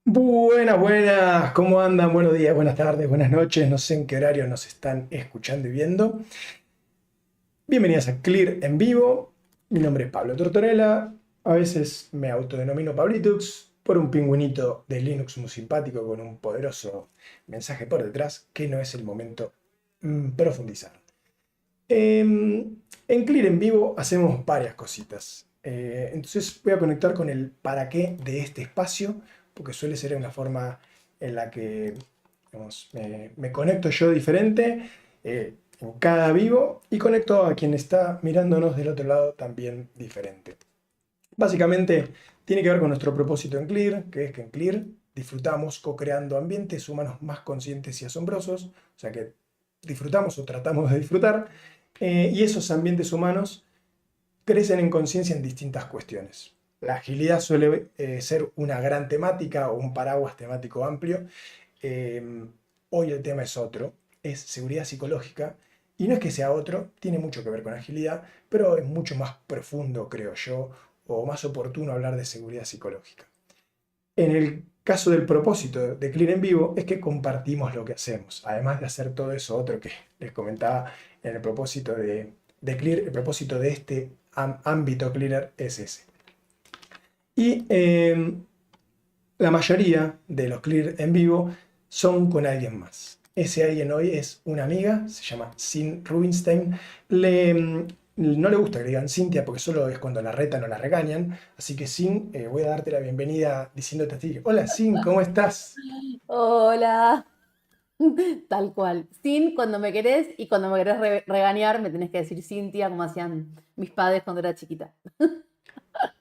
Buenas, buenas, ¿cómo andan? Buenos días, buenas tardes, buenas noches, no sé en qué horario nos están escuchando y viendo. Bienvenidas a Clear en vivo. Mi nombre es Pablo Tortorella. A veces me autodenomino Pablitux por un pingüinito de Linux muy simpático con un poderoso mensaje por detrás que no es el momento profundizar. En Clear en vivo hacemos varias cositas. Entonces voy a conectar con el para qué de este espacio, porque suele ser una forma en la que digamos, me conecto yo diferente en cada vivo y conecto a quien está mirándonos del otro lado también diferente. Básicamente tiene que ver con nuestro propósito en Clear, que es que en Clear disfrutamos co-creando ambientes humanos más conscientes y asombrosos, o sea que disfrutamos o tratamos de disfrutar, y esos ambientes humanos crecen en conciencia en distintas cuestiones. La agilidad suele ser una gran temática o un paraguas temático amplio. Eh, Hoy el tema es otro, es seguridad psicológica, y no es que sea otro, tiene mucho que ver con agilidad, pero es mucho más profundo, creo yo, o más oportuno hablar de seguridad psicológica. En el caso del propósito de Clear en Vivo es que compartimos lo que hacemos, además de hacer todo eso otro que les comentaba en el propósito de Clear, el propósito de este ámbito Clearer es ese. Y la mayoría de los Clear en Vivo son con alguien más. Ese alguien hoy es una amiga, se llama Sin Rubinstein. No le gusta que le digan Cintia porque solo es cuando la retan o la regañan. Así que Sin, voy a darte la bienvenida diciéndote a ti. Hola Sin, ¿cómo estás? Hola, tal cual. Sin cuando me querés y cuando me querés regañar me tenés que decir Cintia, como hacían mis padres cuando era chiquita.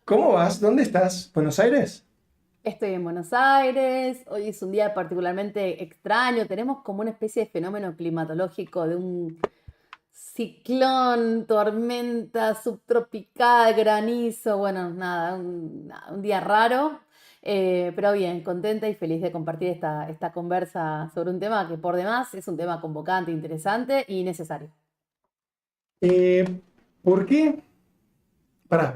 ¿Cómo vas? ¿Dónde estás? ¿Buenos Aires? Estoy en Buenos Aires, hoy es un día particularmente extraño, tenemos como una especie de fenómeno climatológico de un ciclón, tormenta subtropical, granizo, bueno, nada, un día raro, pero bien, contenta y feliz de compartir esta conversa sobre un tema que por demás es un tema convocante, interesante y necesario. Eh, ¿Por qué?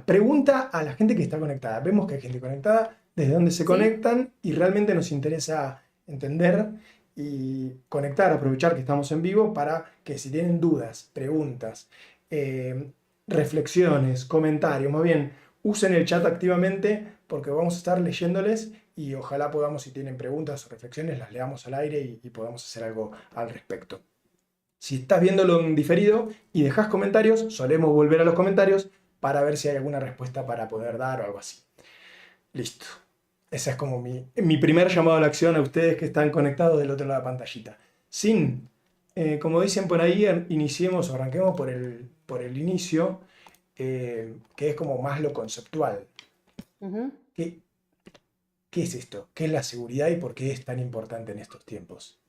Pregunta a la gente que está conectada. Vemos que hay gente conectada, desde dónde se ¿Sí? conectan y realmente nos interesa entender y conectar, aprovechar que estamos en vivo para que si tienen dudas, preguntas, eh, reflexiones, comentarios, más bien usen el chat activamente porque vamos a estar leyéndoles y ojalá podamos, si tienen preguntas o reflexiones, las leamos al aire y podamos hacer algo al respecto. Si estás viéndolo en diferido y dejas comentarios, solemos volver a los comentarios para ver si hay alguna respuesta para poder dar o algo así. Listo. Ese es como mi primer llamado a la acción a ustedes que están conectados del otro lado de la pantallita. Sin, como dicen por ahí, iniciemos o arranquemos por el inicio, que es como más lo conceptual. Ujú. ¿Qué, ¿Qué es esto? ¿Qué es la seguridad y por qué es tan importante en estos tiempos?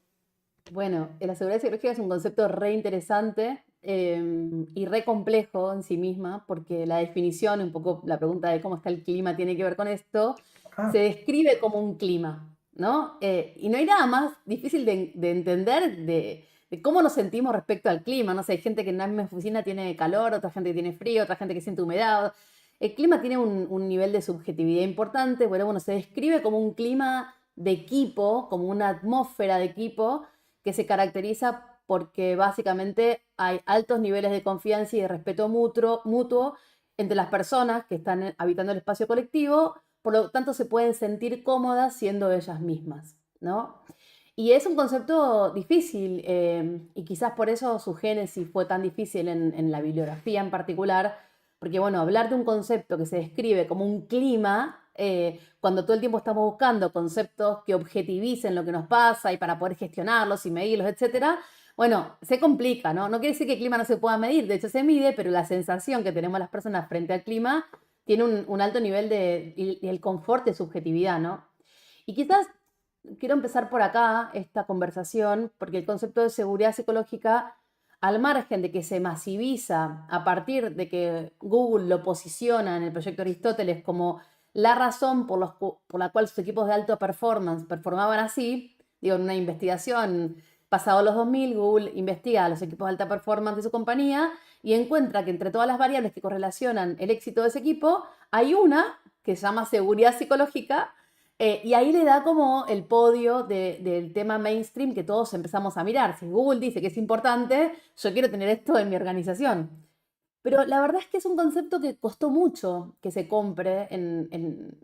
Bueno, la seguridad psicológica es un concepto re interesante y re complejo en sí misma, porque la definición, un poco la pregunta de cómo está el clima tiene que ver con esto, Ah, se describe como un clima, ¿no? Y no hay nada más difícil de entender de cómo nos sentimos respecto al clima. No sé, hay gente que en la misma oficina tiene calor, otra gente que tiene frío, otra gente que siente humedad. El clima tiene un nivel de subjetividad importante, pero bueno, se describe como un clima de equipo, como una atmósfera de equipo que se caracteriza porque básicamente hay altos niveles de confianza y de respeto mutuo entre las personas que están habitando el espacio colectivo, por lo tanto se pueden sentir cómodas siendo ellas mismas, ¿no? Y es un concepto difícil y quizás por eso su génesis fue tan difícil en la bibliografía en particular, porque bueno, hablar de un concepto que se describe como un clima, cuando todo el tiempo estamos buscando conceptos que objetivicen lo que nos pasa y para poder gestionarlos y medirlos, etcétera, bueno, se complica, ¿no? No quiere decir que el clima no se pueda medir, de hecho se mide, pero la sensación que tenemos las personas frente al clima tiene un alto nivel y el confort de subjetividad, ¿no? Y quizás quiero empezar por acá esta conversación, porque el concepto de seguridad psicológica, al margen de que se masiviza a partir de que Google lo posiciona en el proyecto Aristóteles como la razón por la cual sus equipos de alto performance performaban así, digo, en una investigación Pasado los 2000, Google investiga a los equipos de alta performance de su compañía y encuentra que entre todas las variables que correlacionan el éxito de ese equipo, hay una que se llama seguridad psicológica, y ahí le da como el podio del tema mainstream que todos empezamos a mirar. Si Google dice que es importante, yo quiero tener esto en mi organización. Pero la verdad es que es un concepto que costó mucho que se compre en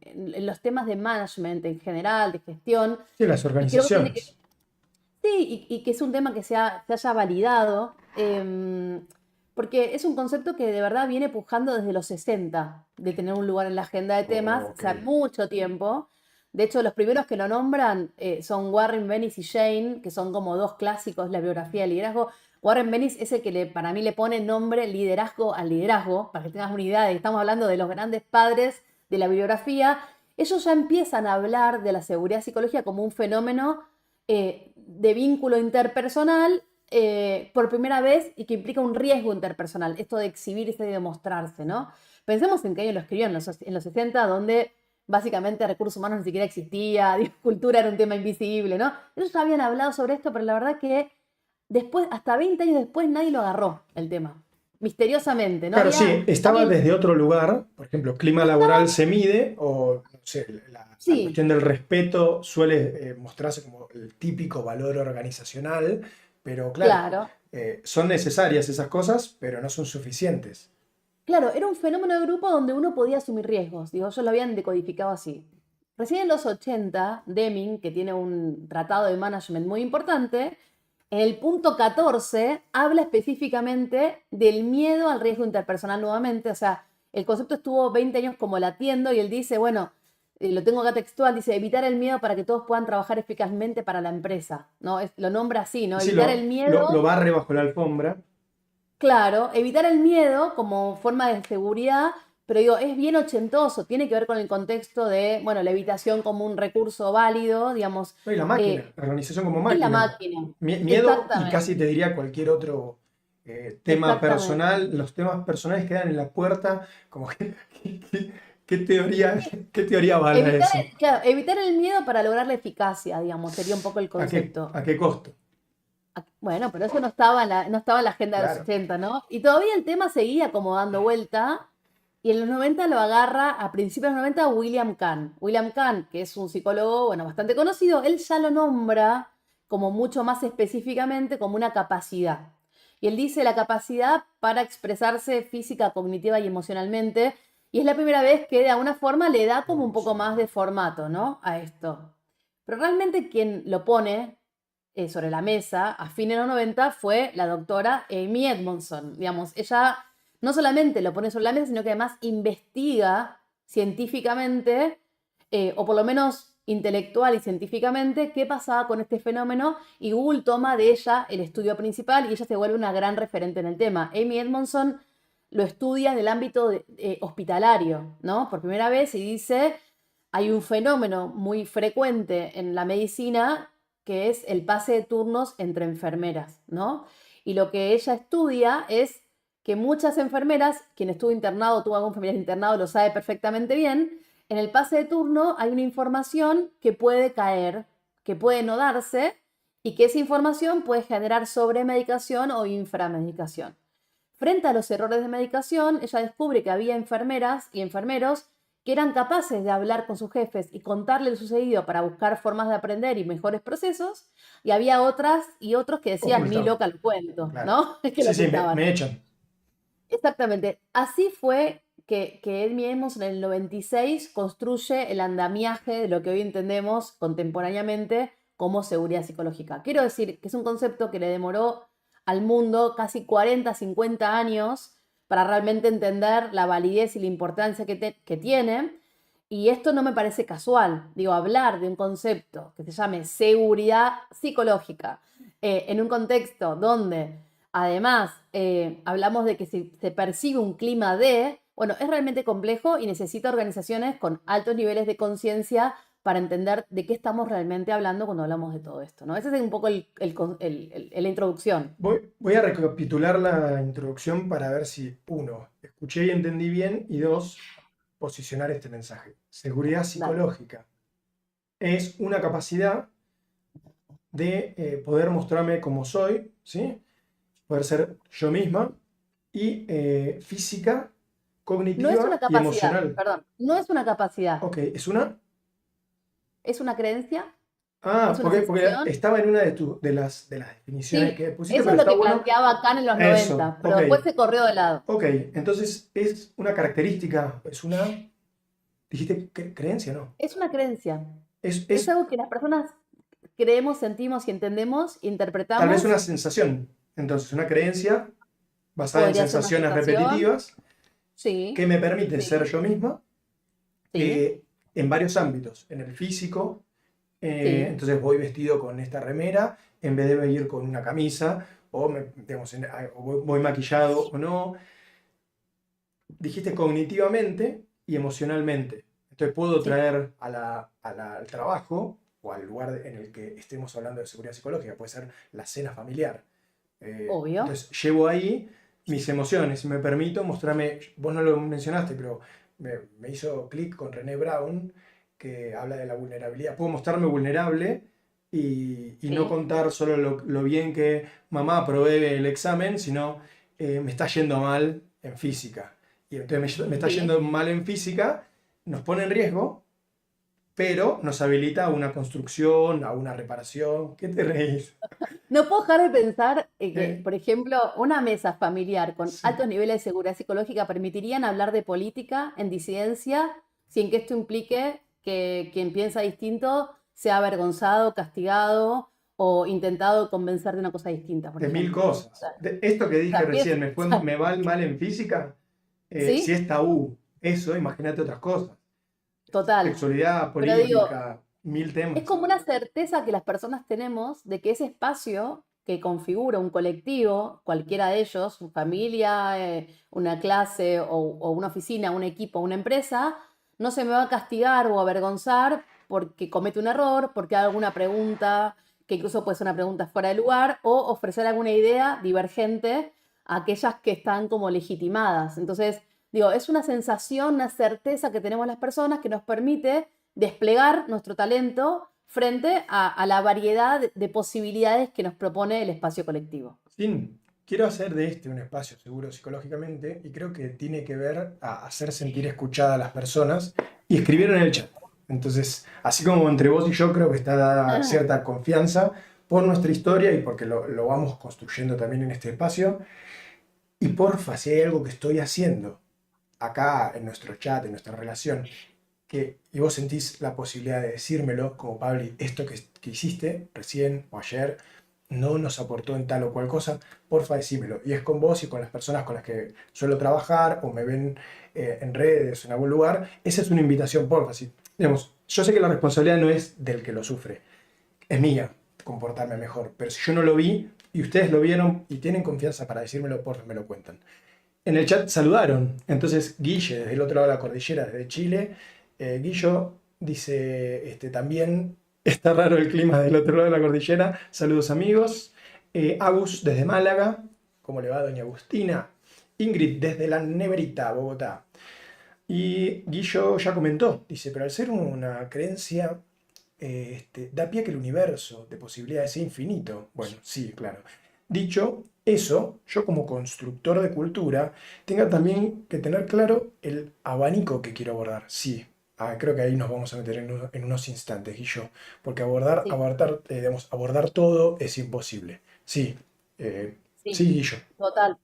los temas de management en general, de gestión, Sí, las y creo que tiene organizaciones. que, sí, y que es un tema que se haya validado, porque es un concepto que de verdad viene pujando desde los 60 de tener un lugar en la agenda de temas, Ok. hace mucho tiempo. De hecho, los primeros que lo nombran son Warren Bennis y Shane, que son como dos clásicos de la biografía de liderazgo. Warren Bennis es el que para mí le pone nombre liderazgo al liderazgo, para que tengas una idea de que estamos hablando de los grandes padres de la bibliografía. Ellos ya empiezan a hablar de la seguridad psicológica como un fenómeno de vínculo interpersonal por primera vez y que implica un riesgo interpersonal, esto de exhibirse y demostrarse, ¿no? Pensemos en qué año lo escribió, en los 60, donde básicamente recursos humanos ni siquiera existía, cultura era un tema invisible, ¿no? Ellos ya habían hablado sobre esto, pero la verdad que después, hasta 20 años después, nadie lo agarró el tema. Misteriosamente, ¿no? Claro, sí, estaba Alguien desde otro lugar, por ejemplo, clima laboral estaba, se mide, o no sé, la sí, cuestión del respeto suele mostrarse como el típico valor organizacional, pero claro, claro. son necesarias esas cosas, pero no son suficientes. Claro, era un fenómeno de grupo donde uno podía asumir riesgos. Digo, ellos lo habían decodificado así. Recién en los 80, Deming, que tiene un tratado de management muy importante, en el punto 14 habla específicamente del miedo al riesgo interpersonal nuevamente. O sea, el concepto estuvo 20 años como latiendo y él dice, bueno, lo tengo acá textual, dice, evitar el miedo para que todos puedan trabajar eficazmente para la empresa. ¿No? Lo nombra así, ¿no? Y sí, Evitar el lo miedo. barre bajo la alfombra. Claro, evitar el miedo como forma de seguridad, pero digo, es bien ochentoso, tiene que ver con el contexto de, bueno, la evitación como un recurso válido, digamos, No, y la máquina, la organización como y la máquina. máquina. Miedo y casi Exactamente, te diría cualquier otro tema exactamente. personal. Los temas personales quedan en la puerta. Como que, ¿qué teoría, qué teoría avala Evitar, eso? claro, evitar el miedo para lograr la eficacia, digamos, sería un poco el A concepto. qué costo? Bueno, pero eso no estaba en la agenda de los Claro. 80, ¿no? Y todavía el tema seguía como dando vuelta, y en los 90 lo agarra, a principios de los 90, William Kahn. William Kahn, que es un psicólogo, bueno, bastante conocido, él ya lo nombra como mucho más específicamente como una capacidad. Y él dice la capacidad para expresarse física, cognitiva y emocionalmente, y es la primera vez que de alguna forma le da como un poco más de formato, ¿no? A esto. Pero realmente quien lo pone sobre la mesa a fines de los 90 fue la doctora Amy Edmondson. Digamos, ella no solamente lo pone sobre la mesa, sino que además investiga científicamente, o por lo menos intelectual y científicamente, qué pasaba con este fenómeno, y Google toma de ella el estudio principal y ella se vuelve una gran referente en el tema. Amy Edmondson lo estudia en el ámbito hospitalario, ¿no? Por primera vez, y dice, hay un fenómeno muy frecuente en la medicina que es el pase de turnos entre enfermeras, ¿no? Y lo que ella estudia es que muchas enfermeras, quien estuvo internado, tuvo algún familiar internado, lo sabe perfectamente bien, en el pase de turno hay una información que puede caer, que puede no darse, y que esa información puede generar sobremedicación o inframedicación. Frente a los errores de medicación, ella descubre que había enfermeras y enfermeros que eran capaces de hablar con sus jefes y contarle lo sucedido para buscar formas de aprender y mejores procesos, y había otras y otros que decían, ni Ocultado. loca el cuento, Claro. ¿no? Que lo Sí, sí, ocultaban. me echan. Exactamente. Así fue que Amy Edmonds en el 96 construye el andamiaje de lo que hoy entendemos contemporáneamente como seguridad psicológica. Quiero decir que es un concepto que le demoró al mundo casi 40, 50 años para realmente entender la validez y la importancia que tiene. Y esto no me parece casual. Digo, hablar de un concepto que se llame seguridad psicológica en un contexto donde además hablamos de que se percibe un clima de, bueno, es realmente complejo y necesita organizaciones con altos niveles de conciencia para entender de qué estamos realmente hablando cuando hablamos de todo esto, ¿no? Esa es un poco la introducción. Voy a recapitular la introducción para ver si, uno, escuché y entendí bien, y dos, posicionar este mensaje. Seguridad Dale. psicológica es una capacidad de poder mostrarme como soy, ¿sí? Poder ser yo misma, y física, No es una cognitiva y capacidad, emocional. perdón, no es una capacidad, Ok, ¿es una? es una creencia, Ah, es una porque sensación. estaba en una de las definiciones Sí, que pusiste, eso pero es lo está que bueno. planteaba Kant en los Eso, 90, pero ok. después se corrió de lado. Ok, entonces es una característica, dijiste creencia, ¿no? Es una creencia, Es, es es algo que las personas creemos, sentimos y entendemos, tal vez una interpretamos, sensación. Entonces, una creencia basada en podría ser una sensaciones sensación, repetitivas que sí, me permiten ser sí, yo misma sí, en varios ámbitos. En el físico, sí. entonces voy vestido con esta remera en vez de ir con una camisa, o, digamos, o voy maquillado o no. Dijiste cognitivamente y emocionalmente. Entonces puedo Sí, traer al trabajo o al lugar en el que estemos hablando de seguridad psicológica, puede ser la cena familiar. obvio. Entonces llevo ahí mis emociones y me permito mostrarme, vos no lo mencionaste, pero me hizo clic con René Brown, que habla de la vulnerabilidad. Puedo mostrarme vulnerable y no Sí, contar solo lo bien que mamá aprobé el examen, sino me está yendo mal en física. Y entonces me está sí. yendo mal en física, nos pone en riesgo, pero nos habilita a una construcción, a una reparación. ¿Qué te reís? No puedo dejar de pensar que, ¿Eh? por ejemplo, una mesa familiar con Sí. altos niveles de seguridad psicológica permitirían hablar de política en disidencia sin que esto implique que quien piensa distinto sea avergonzado, castigado o intentado convencer de una cosa distinta, por De mil ejemplo. cosas. Esto que O dije sea, recién, o sea, me va mal en física, si ¿sí? es tabú, eso, imagínate otras cosas. Total. Sexualidad, Pero digo, política, mil es temas. como una certeza que las personas tenemos de que ese espacio que configura un colectivo, cualquiera de ellos, su familia, una clase o una oficina, un equipo, una empresa, no se me va a castigar o avergonzar porque comete un error, porque haga alguna pregunta, que incluso puede ser una pregunta fuera de lugar, o ofrecer alguna idea divergente a aquellas que están como legitimadas. Entonces, digo, es una sensación, una certeza que tenemos las personas que nos permite desplegar nuestro talento frente a la variedad de posibilidades que nos propone el espacio colectivo. Sin, quiero hacer de este un espacio seguro psicológicamente y creo que tiene que ver a hacer sentir escuchada a las personas y escribieron en el chat. Entonces, así como entre vos y yo creo que está dada cierta confianza por nuestra historia y porque lo vamos construyendo también en este espacio. Y porfa, si hay algo que estoy haciendo acá en nuestro chat, en nuestra relación, y vos sentís la posibilidad de decírmelo, como Pabli, esto que hiciste recién o ayer no nos aportó en tal o cual cosa, porfa, decímelo. Y es con vos y con las personas con las que suelo trabajar o me ven en redes o en algún lugar. Esa es una invitación, porfa. Si, digamos, yo sé que la responsabilidad no es del que lo sufre, es mía comportarme mejor. Pero si yo no lo vi y ustedes lo vieron y tienen confianza para decírmelo, porfa, me lo cuentan. En el chat saludaron. Entonces, Guille, desde el otro lado de la cordillera, desde Chile, Guillo dice también, está raro el clima del otro lado de la cordillera. Saludos amigos. Agus desde Málaga. ¿Cómo le va, doña Agustina? Ingrid desde la Neverita, Bogotá. Y Guillo ya comentó, dice, pero al ser una creencia, da pie a que el universo de posibilidades sea infinito. Bueno, sí, claro. Dicho eso, yo como constructor de cultura, tenga también que tener claro el abanico que quiero abordar. Sí, creo que ahí nos vamos a meter en unos instantes, Guillo, porque Sí, abordar todo es imposible. Sí, sí, sí, Guillo. total.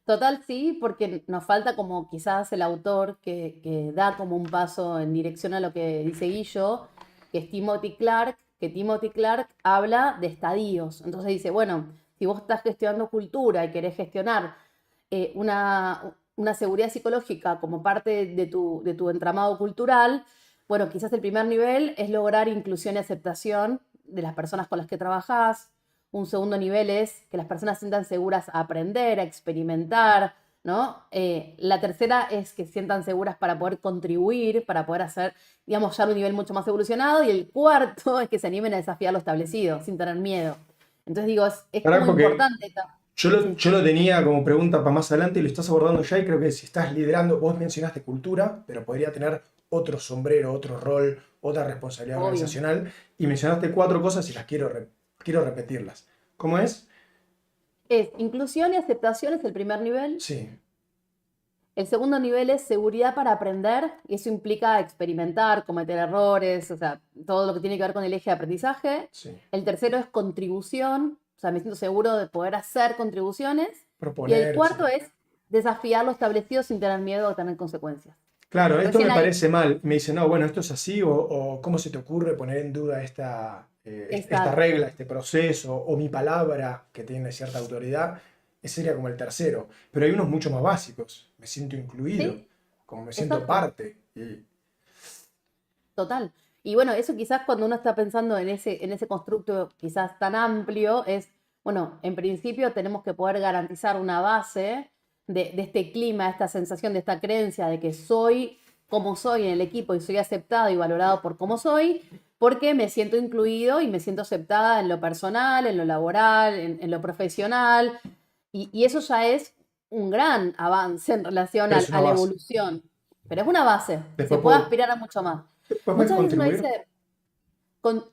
Total, sí, porque nos falta como quizás el autor que da como un paso en dirección a lo que dice Guillo, que es Timothy Clark, que Timothy Clark habla de estadios. Entonces dice, bueno, si vos estás gestionando cultura y querés gestionar una seguridad psicológica como parte de tu entramado cultural, bueno, quizás el primer nivel es lograr inclusión y aceptación de las personas con las que trabajás. Un segundo nivel es que las personas se sientan seguras a aprender, a experimentar, ¿no? La tercera es que se sientan seguras para poder contribuir, para poder hacer, digamos, ya un nivel mucho más evolucionado. Y el cuarto es que se animen a desafiar lo establecido, sin tener miedo. Entonces digo, es Pará, como porque importante. Sí, yo lo tenía como pregunta para más adelante y lo estás abordando ya y creo que si estás liderando, vos mencionaste cultura, pero podría tener otro sombrero, otro rol, otra responsabilidad obvio. organizacional y mencionaste cuatro cosas y las quiero quiero repetirlas. ¿Cómo es? Es inclusión y aceptación es el primer nivel. Sí, El segundo nivel es seguridad para aprender, y eso implica experimentar, cometer errores, o sea, todo lo que tiene que ver con el eje de aprendizaje. sí. El tercero es contribución, o sea, me siento seguro de poder hacer contribuciones. Y el Proponer, sí. cuarto es desafiar lo establecido sin tener miedo a tener consecuencias. Claro, esto Recién me ahí parece mal. Me dice, no, bueno, esto es así, o ¿cómo se te ocurre poner en duda esta está regla, este proceso, o mi palabra que tiene cierta autoridad? Ese sería como el tercero. Pero hay unos mucho más básicos. Me siento incluido, sí, como me siento exacto. parte. Y, Total. Y bueno, eso quizás cuando uno está pensando en ese constructo quizás tan amplio es, bueno, en principio tenemos que poder garantizar una base de este clima, esta sensación, de esta creencia de que soy como soy en el equipo y soy aceptado y valorado por cómo soy, porque me siento incluido y me siento aceptada en lo personal, en lo laboral, en lo profesional, y eso ya es un gran avance en relación pero es una a la base. evolución. Pero es una base, se Después puede puedo, aspirar a mucho más. después voy a Muchas veces uno contribuir. dice,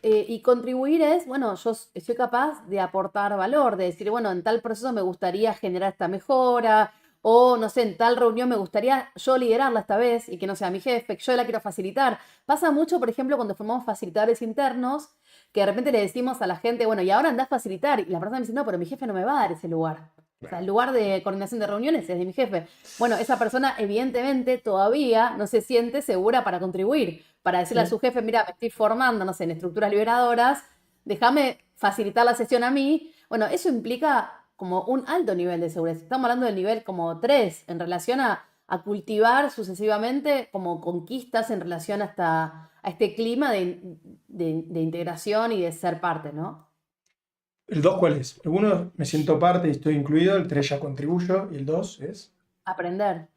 y contribuir es, bueno, soy capaz de aportar valor, de decir, bueno, en tal proceso me gustaría generar esta mejora, o no sé, en tal reunión me gustaría yo liderarla esta vez y que no sea mi jefe, que yo la quiero facilitar. Pasa mucho, por ejemplo, cuando formamos facilitadores internos, que de repente le decimos a la gente, bueno, y ahora andás a facilitar, y la persona me dice, no, pero mi jefe no me va a dar ese lugar. O sea, Claro, el lugar de coordinación de reuniones es de mi jefe. Bueno, esa persona evidentemente todavía no se siente segura para contribuir, para decirle a sí. su jefe, mira, me estoy formando, no sé, en estructuras liberadoras, déjame facilitar la sesión a mí. Bueno, eso implica como un alto nivel de seguridad. Estamos hablando del nivel como 3 en relación a cultivar sucesivamente como conquistas en relación a este clima de integración y de ser parte, ¿no? ¿El 2 cuál es? El 1 me siento parte y estoy incluido, el 3 ya contribuyo, y el 2 es Aprender.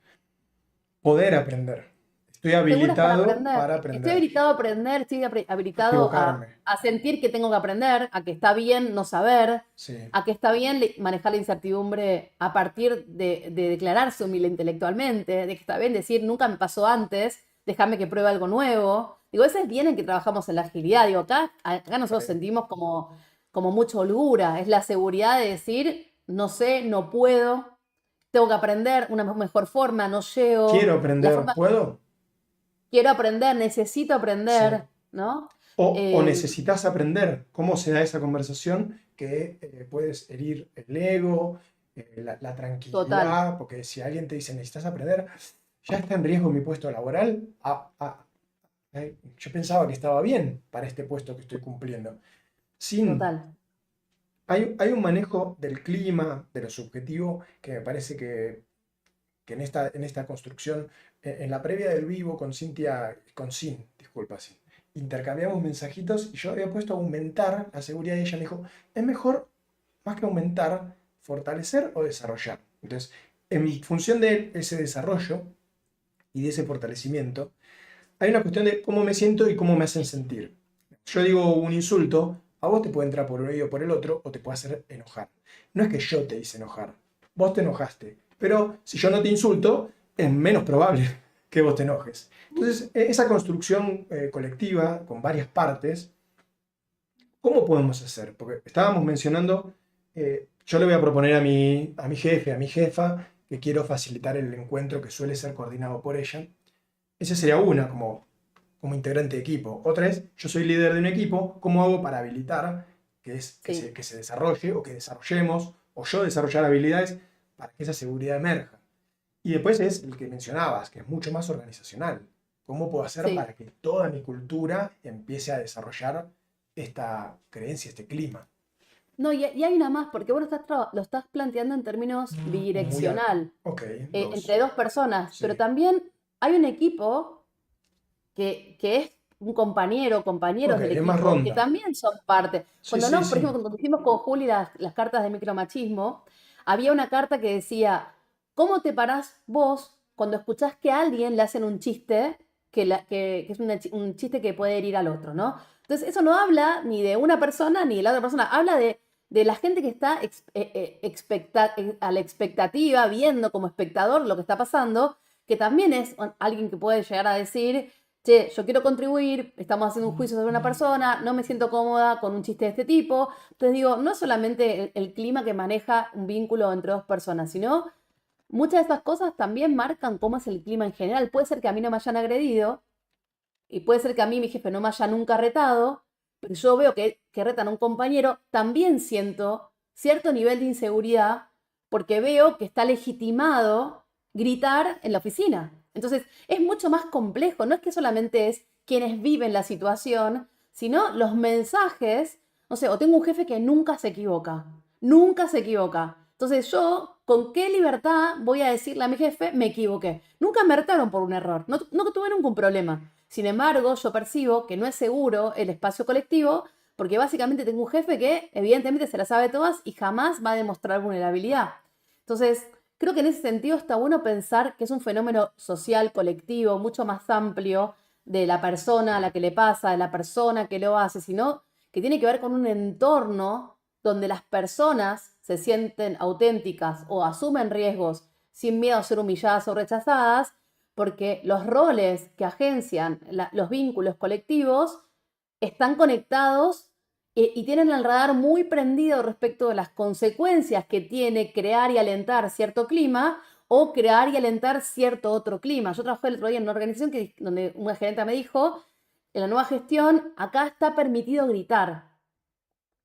poder aprender. Estoy Seguras para habilitado aprender. para Estoy aprender, habilitado a aprender, estoy habilitado equivocarme. a sentir que tengo que aprender, a que está bien no saber, Sí, a que está bien manejar la incertidumbre a partir de declararse humilde intelectualmente, de que está bien decir nunca me pasó antes, déjame que pruebe algo nuevo. Digo, ese es bien en que trabajamos en la agilidad. Digo, acá nosotros ok. sentimos como mucha holgura, es la seguridad de decir, no sé, no puedo, tengo que aprender una mejor forma, no llego, Quiero la aprender, forma ¿puedo? quiero aprender, necesito Sí. aprender, ¿no? O Eh, necesitas aprender. ¿Cómo se da esa conversación? Que puedes herir el ego, la total, tranquilidad, porque si alguien te dice necesitas aprender, ya está en riesgo mi puesto laboral. Yo pensaba que estaba bien para este puesto que estoy cumpliendo. Sin, total. hay un manejo del clima, de lo subjetivo, que me parece que en esta construcción, en la previa del vivo con Cintia, con Sin, disculpa, Sin, intercambiamos mensajitos y yo había puesto aumentar la seguridad y ella me dijo, es mejor, más que aumentar, fortalecer o desarrollar. Entonces, en función de ese desarrollo y de ese fortalecimiento, hay una cuestión de cómo me siento y cómo me hacen sentir. Yo digo un insulto, a vos te puede entrar por un oído o por el otro, o te puede hacer enojar. No es que yo te hice enojar, vos te enojaste. Pero si yo no te insulto, es menos probable que vos te enojes. Entonces, esa construcción colectiva con varias partes, ¿cómo podemos hacer? Porque estábamos mencionando, yo le voy a proponer a mi jefe, a mi jefa, que quiero facilitar el encuentro que suele ser coordinado por ella. Esa sería una, como integrante de equipo. Otra es, yo soy líder de un equipo, ¿cómo hago para habilitar que, es, que, se, Sí, que se desarrolle o que desarrollemos, o yo desarrollar habilidades para que esa seguridad emerja? Y después es el que mencionabas, que es mucho más organizacional. ¿Cómo puedo hacer sí. para que toda mi cultura empiece a desarrollar esta creencia, este clima? No, y hay una más, porque vos lo estás planteando en términos Muy alto. bidireccional, Ok, entre dos. dos personas, pero Sí. también hay un equipo que es un compañero, Ok, compañeros del es más equipo, que ronda. también son parte. Sí, Cuando sí, hablamos, por sí. ejemplo, cuando hicimos con Juli las cartas de micromachismo, había una carta que decía, ¿cómo te parás vos cuando escuchás que a alguien le hacen un chiste que es un chiste que puede herir al otro, ¿no? Entonces, eso no habla ni de una persona ni de la otra persona, habla de la gente que está a la expectativa, viendo como espectador lo que está pasando, que también es alguien que puede llegar a decir, che, yo quiero contribuir, estamos haciendo un juicio sobre una persona, no me siento cómoda con un chiste de este tipo. Entonces digo, no es solamente el clima que maneja un vínculo entre dos personas, sino muchas de estas cosas también marcan cómo es el clima en general. Puede ser que a mí no me hayan agredido y puede ser que a mí mi jefe no me haya nunca retado, pero yo veo que retan a un compañero, también siento cierto nivel de inseguridad porque veo que está legitimado gritar en la oficina. Entonces, es mucho más complejo, no es que solamente es quienes viven la situación, sino los mensajes, no sé, o tengo un jefe que nunca se equivoca, nunca se equivoca. Entonces yo, ¿con qué libertad voy a decirle a mi jefe, me equivoqué? Nunca me retaron por un error, no tuve ningún problema. Sin embargo, yo percibo que no es seguro el espacio colectivo porque básicamente tengo un jefe que evidentemente se la sabe todas y jamás va a demostrar vulnerabilidad. Entonces, creo que en ese sentido está bueno pensar que es un fenómeno social, colectivo, mucho más amplio de la persona a la que le pasa, de la persona que lo hace, sino que tiene que ver con un entorno donde las personas se sienten auténticas o asumen riesgos sin miedo a ser humilladas o rechazadas, porque los roles que agencian los vínculos colectivos están conectados y tienen el radar muy prendido respecto de las consecuencias que tiene crear y alentar cierto clima o crear y alentar cierto otro clima. Yo trabajé el otro día en una organización donde una gerente me dijo, en la nueva gestión, acá está permitido gritar.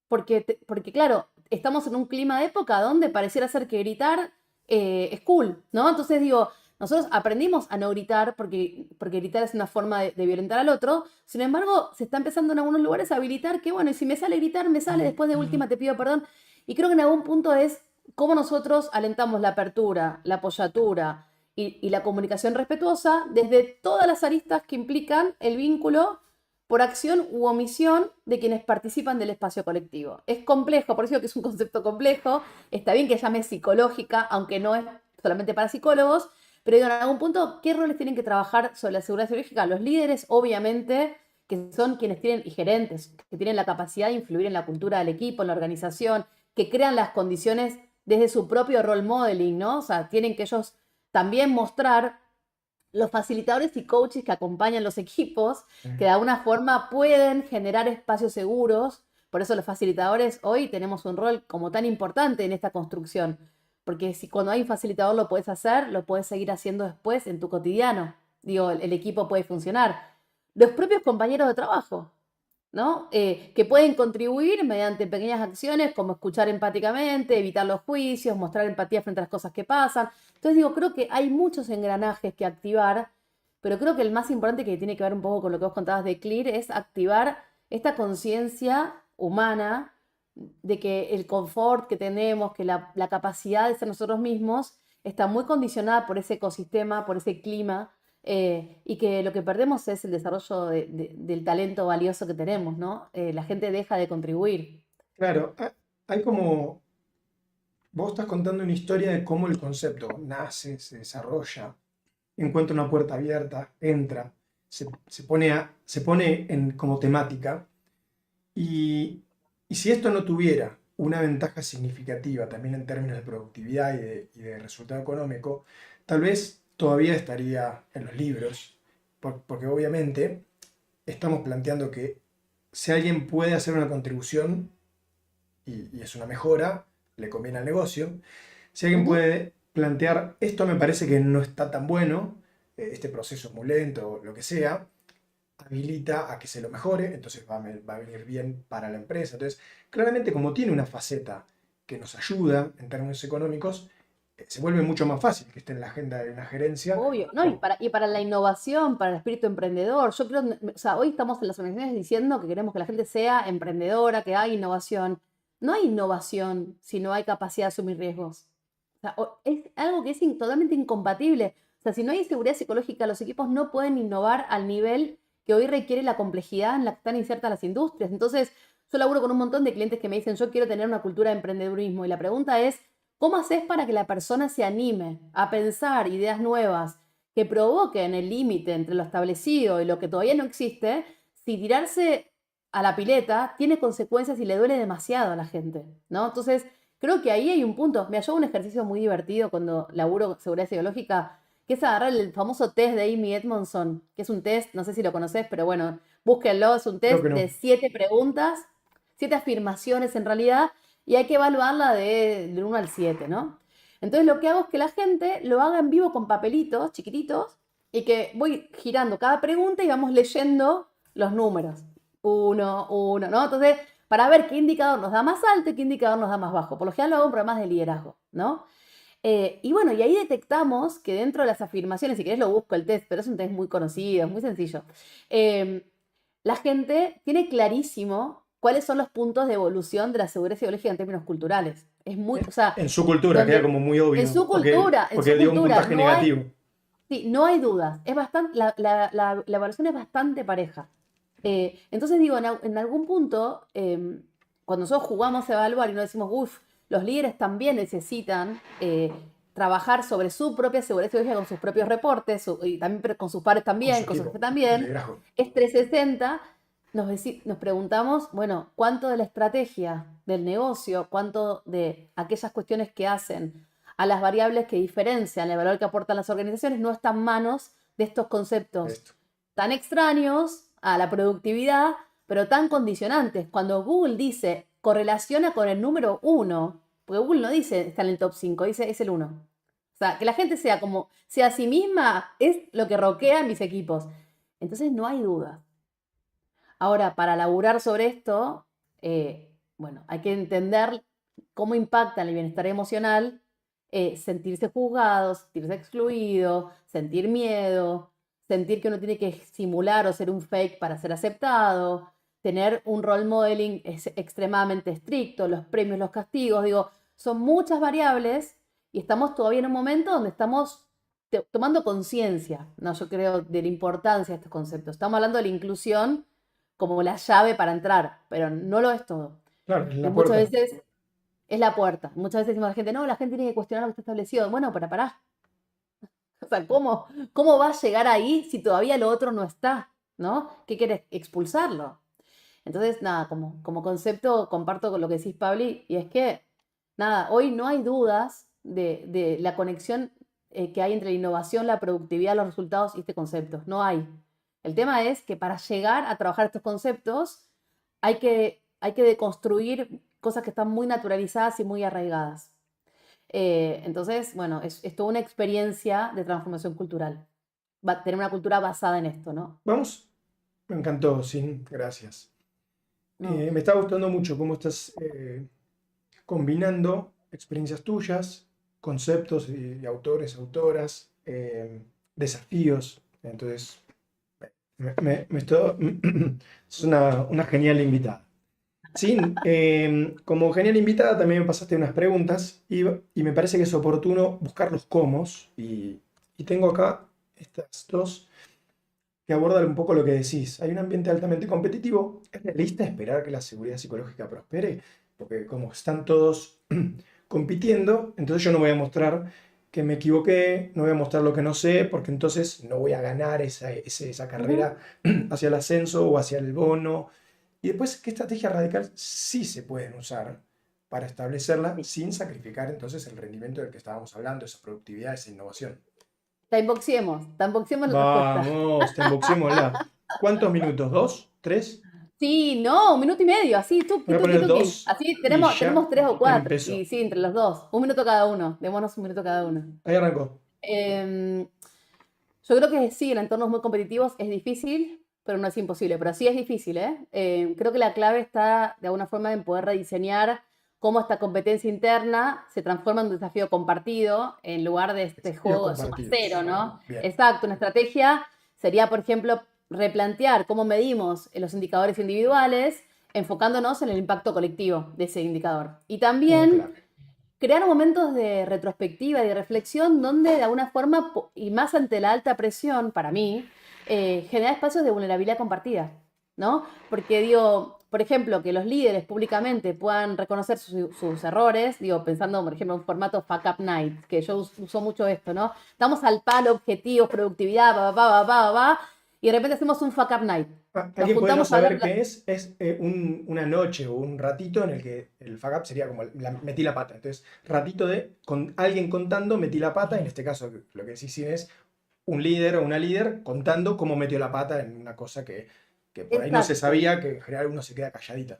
Porque claro, estamos en un clima de época donde pareciera ser que gritar es cool, ¿no? Entonces digo, nosotros aprendimos a no gritar porque gritar es una forma de violentar al otro. Sin embargo, se está empezando en algunos lugares a habilitar que, bueno, y si me sale gritar, me sale, después de última te pido perdón. Y creo que en algún punto es cómo nosotros alentamos la apertura, la apoyatura y la comunicación respetuosa desde todas las aristas que implican el vínculo por acción u omisión de quienes participan del espacio colectivo. Es complejo, por eso que es un concepto complejo. Está bien que llame psicológica, aunque no es solamente para psicólogos, pero digo, en algún punto, ¿qué roles tienen que trabajar sobre la seguridad psicológica? Los líderes, obviamente, que son quienes tienen, y gerentes, que tienen la capacidad de influir en la cultura del equipo, en la organización, que crean las condiciones desde su propio role modeling, ¿no? O sea, tienen que ellos también mostrar los facilitadores y coaches que acompañan los equipos, que de alguna forma pueden generar espacios seguros. Por eso los facilitadores hoy tenemos un rol como tan importante en esta construcción. Porque si cuando hay un facilitador lo puedes hacer, lo puedes seguir haciendo después en tu cotidiano. Digo, el equipo puede funcionar. Los propios compañeros de trabajo, ¿no? Que pueden contribuir mediante pequeñas acciones como escuchar empáticamente, evitar los juicios, mostrar empatía frente a las cosas que pasan. Entonces digo, creo que hay muchos engranajes que activar, pero creo que el más importante que tiene que ver un poco con lo que vos contabas de Clear es activar esta conciencia humana de que el confort que tenemos, que la capacidad de ser nosotros mismos está muy condicionada por ese ecosistema, por ese clima y que lo que perdemos es el desarrollo del talento valioso que tenemos, ¿no? La gente deja de contribuir. Claro, hay como, vos estás contando una historia de cómo el concepto nace, se desarrolla, encuentra una puerta abierta, entra, se pone como temática. Y si esto no tuviera una ventaja significativa también en términos de productividad y de resultado económico, tal vez todavía estaría en los libros, porque obviamente estamos planteando que si alguien puede hacer una contribución y es una mejora, le conviene al negocio. Si alguien Ujú. puede plantear, esto me parece que no está tan bueno, este proceso es muy lento, lo que sea, habilita a que se lo mejore, entonces va a venir bien para la empresa. Entonces, claramente como tiene una faceta que nos ayuda en términos económicos, se vuelve mucho más fácil que esté en la agenda de una gerencia. Obvio, ¿no? Y para la innovación, para el espíritu emprendedor. Yo creo, o sea, hoy estamos en las organizaciones diciendo que queremos que la gente sea emprendedora, que haya innovación. No hay innovación si no hay capacidad de asumir riesgos. O sea, es algo que es totalmente incompatible. O sea, si no hay seguridad psicológica, los equipos no pueden innovar al nivel que hoy requiere la complejidad en la que están insertas las industrias. Entonces, yo laburo con un montón de clientes que me dicen, yo quiero tener una cultura de emprendedurismo. Y la pregunta es, ¿cómo haces para que la persona se anime a pensar ideas nuevas que provoquen el límite entre lo establecido y lo que todavía no existe? Si tirarse a la pileta tiene consecuencias y le duele demasiado a la gente, ¿no? Entonces, creo que ahí hay un punto. Me halló un ejercicio muy divertido cuando laburo seguridad psicológica, que es agarrar el famoso test de Amy Edmondson, que es un test, no sé si lo conoces, pero bueno, búsquenlo, es un Creo test que de no. 7 preguntas, 7 afirmaciones en realidad, y hay que evaluarla del 1 al 7, ¿no? Entonces lo que hago es que la gente lo haga en vivo con papelitos chiquititos y que voy girando cada pregunta y vamos leyendo los números. Uno, uno, ¿no? Entonces, para ver qué indicador nos da más alto y qué indicador nos da más bajo. Por lo general lo hago en programas de liderazgo, ¿no? Y bueno, y ahí detectamos que dentro de las afirmaciones, si querés lo busco el test, pero es un test muy conocido, es muy sencillo. eh, la gente tiene clarísimo cuáles son los puntos de evolución de la seguridad psicológica en términos culturales. Es muy, o sea, En su cultura queda donde como muy en obvio, su cultura, en su porque dio un cultura, puntaje no hay, negativo. sí, no hay dudas. Es bastante, la evaluación es bastante pareja. Entonces digo, en algún punto, cuando nosotros jugamos a evaluar y no decimos, uff, los líderes también necesitan trabajar sobre su propia seguridad psicológica con sus propios reportes, y también con sus pares Con su también, con su jefe equipo de también, liderazgo. es 360. Nos preguntamos, bueno, ¿cuánto de la estrategia del negocio, cuánto de aquellas cuestiones que hacen a las variables que diferencian el valor que aportan las organizaciones no están en manos de estos conceptos Esto. tan extraños a la productividad, pero tan condicionantes? Cuando Google dice correlaciona con el número uno, porque Google no dice está en el top 5, dice es el uno. O sea, que la gente sea como, sea a sí misma, es lo que roquea en mis equipos. Entonces no hay duda. Ahora, para laburar sobre esto, bueno, hay que entender cómo impacta en el bienestar emocional sentirse juzgado, sentirse excluido, sentir miedo, sentir que uno tiene que simular o ser un fake para ser aceptado, tener un role modeling extremadamente estricto, los premios, los castigos, digo, son muchas variables y estamos todavía en un momento donde estamos tomando conciencia, ¿no? Yo creo, de la importancia de estos conceptos. Estamos hablando de la inclusión como la llave para entrar, pero no lo es todo. Claro, en Y la muchas puerta. veces es la puerta. Muchas veces decimos a la gente, no, la gente tiene que cuestionar lo que está establecido. Bueno, pero pará. O sea, ¿cómo va a llegar ahí si todavía lo otro no está? ¿No? ¿Qué quieres? Expulsarlo. Entonces, nada, como concepto comparto con lo que decís, Pabli, y es que, nada, hoy no hay dudas de la conexión que hay entre la innovación, la productividad, los resultados y este concepto. No hay. El tema es que para llegar a trabajar estos conceptos hay que deconstruir cosas que están muy naturalizadas y muy arraigadas. Entonces, bueno, es toda una experiencia de transformación cultural. Tener una cultura basada en esto, ¿no? Vamos. Me encantó, Sin. Gracias. No. Me está gustando mucho cómo estás combinando experiencias tuyas, conceptos y autores, autoras, desafíos. Entonces, es una genial invitada. Sí, como genial invitada también me pasaste unas preguntas y me parece que es oportuno buscar los cómo y tengo acá estas dos que abordan un poco lo que decís. Hay un ambiente altamente competitivo. ¿Es realista esperar que la seguridad psicológica prospere? Porque como están todos compitiendo, entonces yo no voy a mostrar que me equivoqué, no voy a mostrar lo que no sé, porque entonces no voy a ganar esa Ujú. carrera hacia el ascenso o hacia el bono. Y después, ¿qué estrategias radicales sí se pueden usar para establecerla Sí. sin sacrificar entonces el rendimiento del que estábamos hablando, esa productividad, esa innovación? Timeboxiemos la respuesta. Vamos, te emboxémosla. ¿Cuántos minutos? ¿Dos? ¿Tres? Sí, no, 1 minuto y medio, así, Voy tuki, a tuki, poner tuki. dos Así y tenemos ya 3 o 4. Y empezó. sí, entre los dos. 1 minuto cada uno. Démonos 1 minuto cada uno. Ahí arrancó. Em, yo creo que sí, en entornos muy competitivos es difícil, pero no es imposible. Pero sí es difícil, ¿eh? Creo que la clave está de alguna forma en poder rediseñar cómo esta competencia interna se transforma en un desafío compartido en lugar de este Desafíos juego de suma cero, compartidos. ¿no? Bien. Exacto, una estrategia sería, por ejemplo, replantear cómo medimos los indicadores individuales, enfocándonos en el impacto colectivo de ese indicador. Y también Clave. crear momentos de retrospectiva y de reflexión donde de alguna forma, y más ante la alta presión, para mí, generar espacios de vulnerabilidad compartida, ¿no? Porque digo, por ejemplo, que los líderes públicamente puedan reconocer sus errores, digo, pensando, por ejemplo, en un formato fuck up night, que yo uso mucho esto, ¿no? Estamos al palo, objetivos, productividad, y de repente hacemos un fuck up night. Nos Alguien puede no juntamos a saber hablar. qué es una noche o un ratito en el que el fuck up sería como metí la pata. Entonces, ratito de con alguien contando, metí la pata. En este caso, lo que decís sí es un líder o una líder contando cómo metió la pata en una cosa que por ahí no se Exacto. sabía, que en general uno se queda calladita.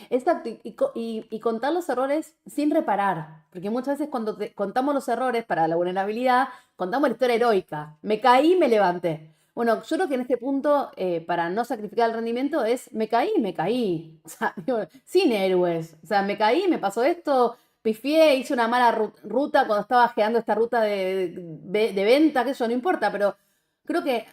Exacto, y contar los errores sin reparar, porque muchas veces cuando contamos los errores para la vulnerabilidad, contamos la historia heroica, me caí, me levanté. Bueno, yo creo que en este punto, para no sacrificar el rendimiento, es me caí, me caí. O sea, digo, sin héroes. O sea, me caí, me pasó esto, pifié, hice una mala ruta cuando estaba generando esta ruta de venta, que eso no importa, pero creo que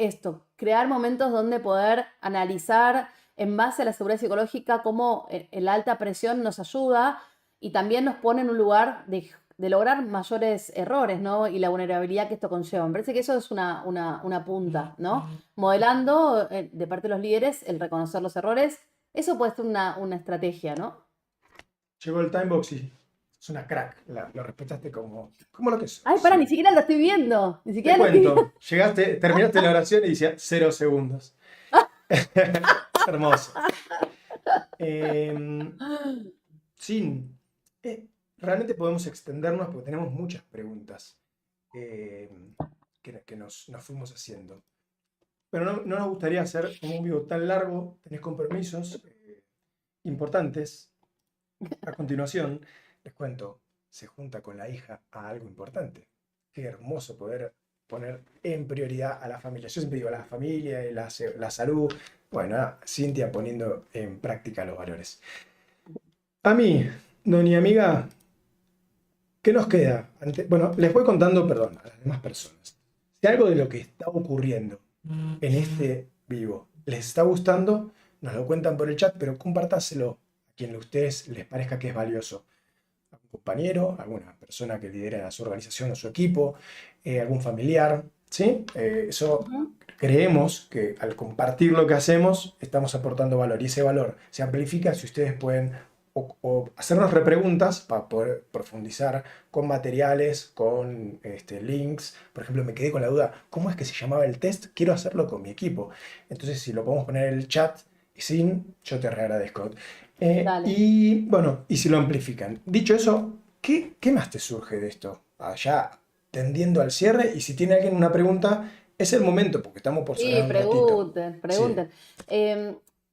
esto, crear momentos donde poder analizar en base a la seguridad psicológica, cómo la alta presión nos ayuda y también nos pone en un lugar de lograr mayores errores, ¿no? Y la vulnerabilidad que esto conlleva. Me parece que eso es una punta, ¿no? Modelando de parte de los líderes el reconocer los errores. Eso puede ser una estrategia, ¿no? Llegó el time box y es una crack. Lo respetaste como lo que Ay, sos. para, ni siquiera lo estoy viendo. Ni Te siquiera lo estoy viendo. cuento, terminaste la oración y decía 0 segundos. Hermoso. Em, Sin. Realmente podemos extendernos porque tenemos muchas preguntas que nos fuimos haciendo. Pero no nos gustaría hacer como un vivo tan largo. Tenés compromisos importantes. A continuación, les cuento, se junta con la hija a algo importante. Qué hermoso poder poner en prioridad a la familia. Yo siempre digo la familia y la salud. Bueno, Cintia poniendo en práctica los valores. A mí, doña amiga, ¿qué nos queda? Bueno, les voy contando, perdón, a las demás personas. Si algo de lo que está ocurriendo en este vivo les está gustando, nos lo cuentan por el chat, pero compártaselo a quien a ustedes les parezca que es valioso. Algún compañero, alguna persona que lidera su organización o su equipo, algún familiar, ¿sí? Eso Ujú. creemos que al compartir lo que hacemos estamos aportando valor y ese valor se amplifica si ustedes pueden o hacernos repreguntas para poder profundizar con materiales, con links. Por ejemplo, me quedé con la duda, ¿cómo es que se llamaba el test? Quiero hacerlo con mi equipo. Entonces, si lo podemos poner en el chat y sin, yo te reagradezco. Dale. Y bueno, y si lo amplifican. Dicho eso, ¿qué más te surge de esto? Ya tendiendo al cierre, y si tiene alguien una pregunta, es el momento, porque estamos por Sí, cerrar un ratito. pregunten, Sí, pregunten.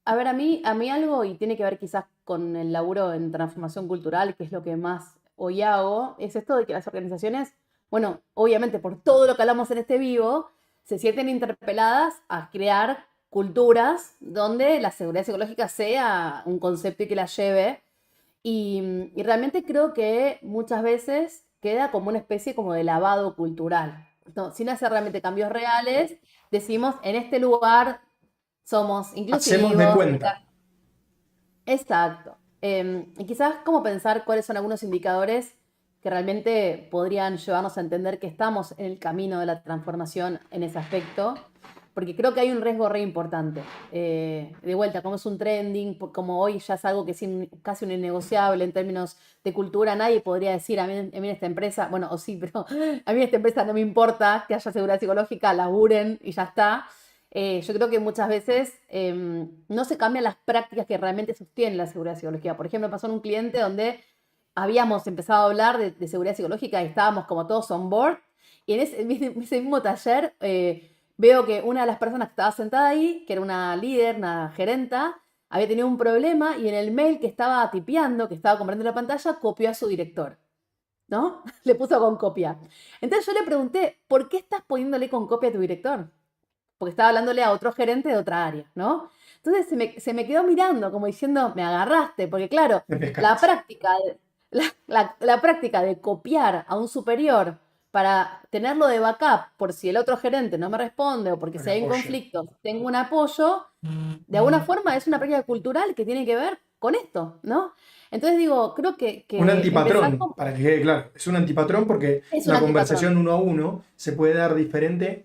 A ver, a mí algo, y tiene que ver quizás con el laburo en transformación cultural, que es lo que más hoy hago, es esto de que las organizaciones, bueno, obviamente por todo lo que hablamos en este vivo, se sienten interpeladas a crear culturas donde la seguridad psicológica sea un concepto y que la lleve. Y realmente creo que muchas veces queda como una especie como de lavado cultural. No, sin hacer realmente cambios reales, decimos, en este lugar somos hacemos de inclusivos. cuenta. Exacto. Y quizás como pensar cuáles son algunos indicadores que realmente podrían llevarnos a entender que estamos en el camino de la transformación en ese aspecto, porque creo que hay un riesgo re importante. De vuelta, como es un trending, como hoy ya es algo que es casi un innegociable en términos de cultura, nadie podría decir a mí en esta empresa, bueno, o sí, pero a mí en esta empresa no me importa que haya seguridad psicológica, laburen y ya está. Yo creo que muchas veces no se cambian las prácticas que realmente sostienen la seguridad psicológica. Por ejemplo, pasó en un cliente donde habíamos empezado a hablar de seguridad psicológica y estábamos como todos on board. Y en ese mismo taller veo que una de las personas que estaba sentada ahí, que era una líder, una gerenta, había tenido un problema y en el mail que estaba tipeando, que estaba compartiendo la pantalla, copió a su director, ¿no? Le puso con copia. Entonces yo le pregunté, ¿por qué estás poniéndole con copia a tu director? Porque estaba hablándole a otro gerente de otra área, ¿no? Entonces se me quedó mirando como diciendo, me agarraste, porque claro, Me la pescaste. práctica, la práctica de copiar a un superior para tenerlo de backup por si el otro gerente no me responde o porque Un si hay un apoyo. conflicto, tengo un apoyo, de alguna forma es una práctica cultural que tiene que ver con esto, ¿no? Entonces digo, creo que, Un que empezar antipatrón, como... para que quede claro. Es un antipatrón porque Es un la conversación antipatrón. uno a uno se puede dar diferente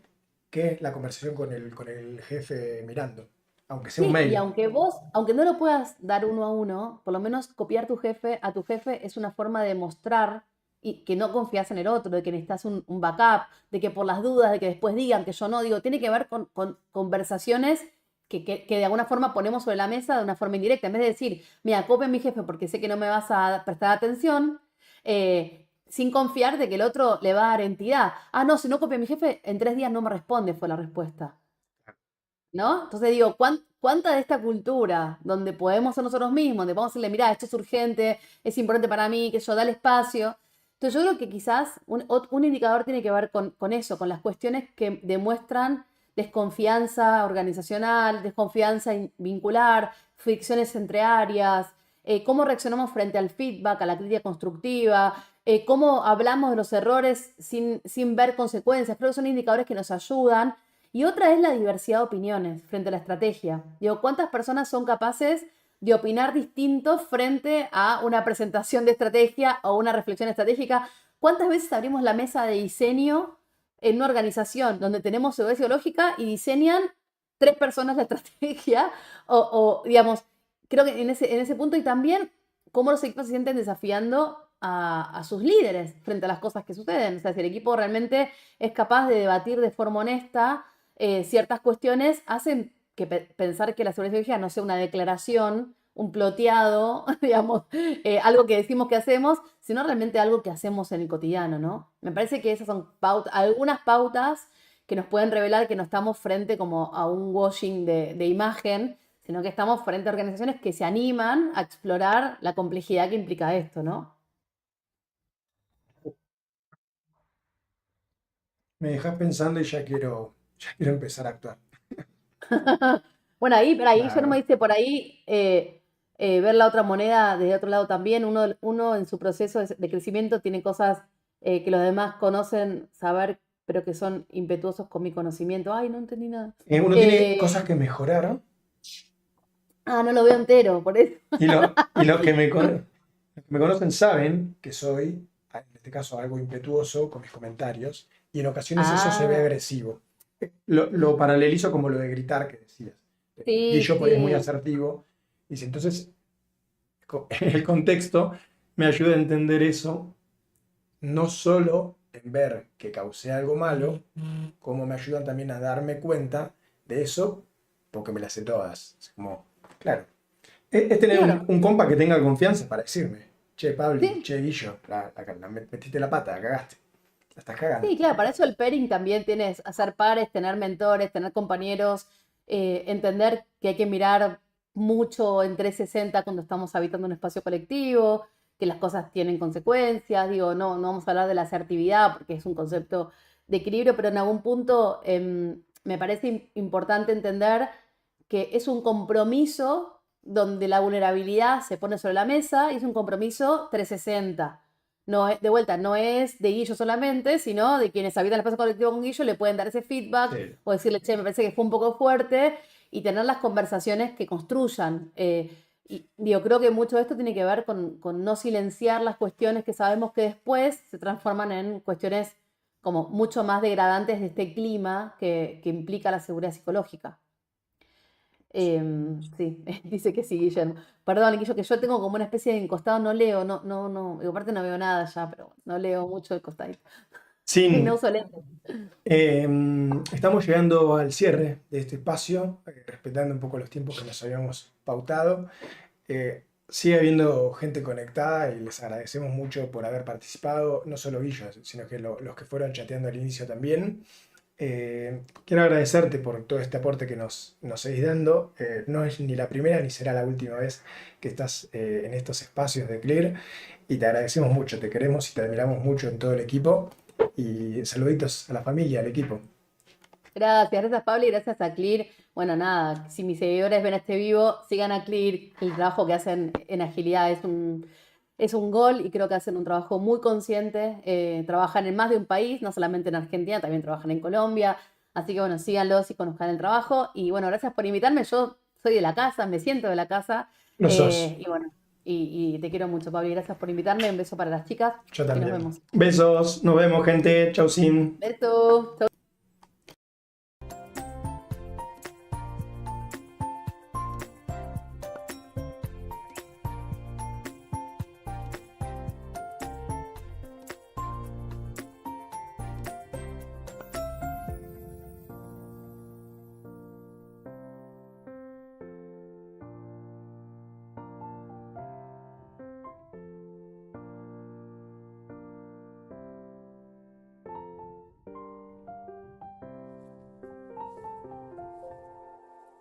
que la conversación con el jefe mirando, aunque sea un Sí, y mail. aunque no lo puedas dar uno a uno, por lo menos copiar a tu jefe es una forma de mostrar y que no confías en el otro, de que necesitas un backup, de que por las dudas, de que después digan que yo no, digo, tiene que ver con conversaciones que de alguna forma ponemos sobre la mesa de una forma indirecta. En vez de decir, mira, copia a mi jefe porque sé que no me vas a prestar atención, sin confiar de que el otro le va a dar entidad. Ah, no, si no copia a mi jefe, en 3 días no me responde, fue la respuesta. ¿No? Entonces digo, ¿cuánta de esta cultura donde podemos ser nosotros mismos, donde podemos decirle, mira, esto es urgente, es importante para mí, que yo da el espacio? Entonces yo creo que quizás un indicador tiene que ver con eso, con las cuestiones que demuestran desconfianza organizacional, desconfianza vincular, fricciones entre áreas, cómo reaccionamos frente al feedback, a la crítica constructiva, cómo hablamos de los errores sin ver consecuencias. Creo que son indicadores que nos ayudan. Y otra es la diversidad de opiniones frente a la estrategia. Digo, ¿cuántas personas son capaces de opinar distinto frente a una presentación de estrategia o una reflexión estratégica? ¿Cuántas veces abrimos la mesa de diseño en una organización donde tenemos seguridad ideológica y diseñan 3 personas la estrategia? Digamos, creo que en ese punto, y también cómo los equipos se sienten desafiando a sus líderes frente a las cosas que suceden. O sea, si el equipo realmente es capaz de debatir de forma honesta ciertas cuestiones, hacen que pensar que la seguridad ideológica no sea una declaración, un ploteado, digamos, algo que decimos que hacemos, sino realmente algo que hacemos en el cotidiano, ¿no? Me parece que esas son algunas pautas que nos pueden revelar que no estamos frente como a un washing de imagen, sino que estamos frente a organizaciones que se animan a explorar la complejidad que implica esto, ¿no? Me dejas pensando y ya quiero empezar a actuar. Bueno, ahí, pero ahí Guillermo Claro. dice por ahí ver la otra moneda desde otro lado también. Uno en su proceso de crecimiento tiene cosas que los demás conocen, saber, pero que son impetuosos con mi conocimiento. Ay, no entendí nada. Uno tiene Eh, cosas que mejorar no lo veo entero, por eso. y los que me conocen saben que soy, en este caso, algo impetuoso con mis comentarios y en ocasiones eso se ve Ah, agresivo. Lo paralelizo como lo de gritar que decías. Y sí, yo es muy sí. asertivo. Dice, entonces, el contexto me ayuda a entender eso, no solo en ver que causé algo malo, como me ayudan también a darme cuenta de eso, porque me las sé todas. Es como, claro, es tener un, Claro. un compa que tenga confianza para decirme, che, Pabli, Sí, che, Guillo, metiste la pata, la cagaste, la estás cagando. sí, claro, para eso el pairing también tiene hacer pares, tener mentores, tener compañeros, entender que hay que mirar mucho en 360 cuando estamos habitando un espacio colectivo, que las cosas tienen consecuencias. Digo, no vamos a hablar de la asertividad porque es un concepto de equilibrio, pero en algún punto me parece importante entender que es un compromiso donde la vulnerabilidad se pone sobre la mesa y es un compromiso 360. No, de vuelta, no es de Guillo solamente, sino de quienes habitan el espacio colectivo con Guillo le pueden dar ese feedback Sí. o decirle, che, me parece que fue un poco fuerte y tener las conversaciones que construyan. Y digo, creo que mucho de esto tiene que ver con no silenciar las cuestiones que sabemos que después se transforman en cuestiones como mucho más degradantes de este clima que implica la seguridad psicológica. Sí, dice que sí, Guillermo. Perdón, Guillo, que yo tengo como una especie de encostado, no leo, digo, aparte no veo nada ya, pero no leo mucho de costadito. Y no Sin, uso lentes. estamos llegando al cierre de este espacio, respetando un poco los tiempos que nos habíamos pautado. Sigue habiendo gente conectada y les agradecemos mucho por haber participado, no solo Guillo, sino que los que fueron chateando al inicio también. Quiero agradecerte por todo este aporte que nos seguís dando. No es ni la primera ni será la última vez que estás en estos espacios de Clear y te agradecemos mucho, te queremos y te admiramos mucho en todo el equipo. Y saluditos a la familia, al equipo. Gracias Pablo y gracias a Clear. Bueno, nada, si mis seguidores ven este vivo, sigan a Clear. El trabajo que hacen en agilidad es un gol y creo que hacen un trabajo muy consciente. Trabajan en más de un país, no solamente en Argentina, también trabajan en Colombia. Así que bueno, síganlos y conozcan el trabajo. Y bueno, gracias por invitarme. Yo soy de la casa, me siento de la casa. Lo sos, Y bueno, y te quiero mucho, Pablo. Y gracias por invitarme. Un beso para las chicas yo y nos también. vemos. Besos, nos vemos, gente. Chau, Sin. Besos.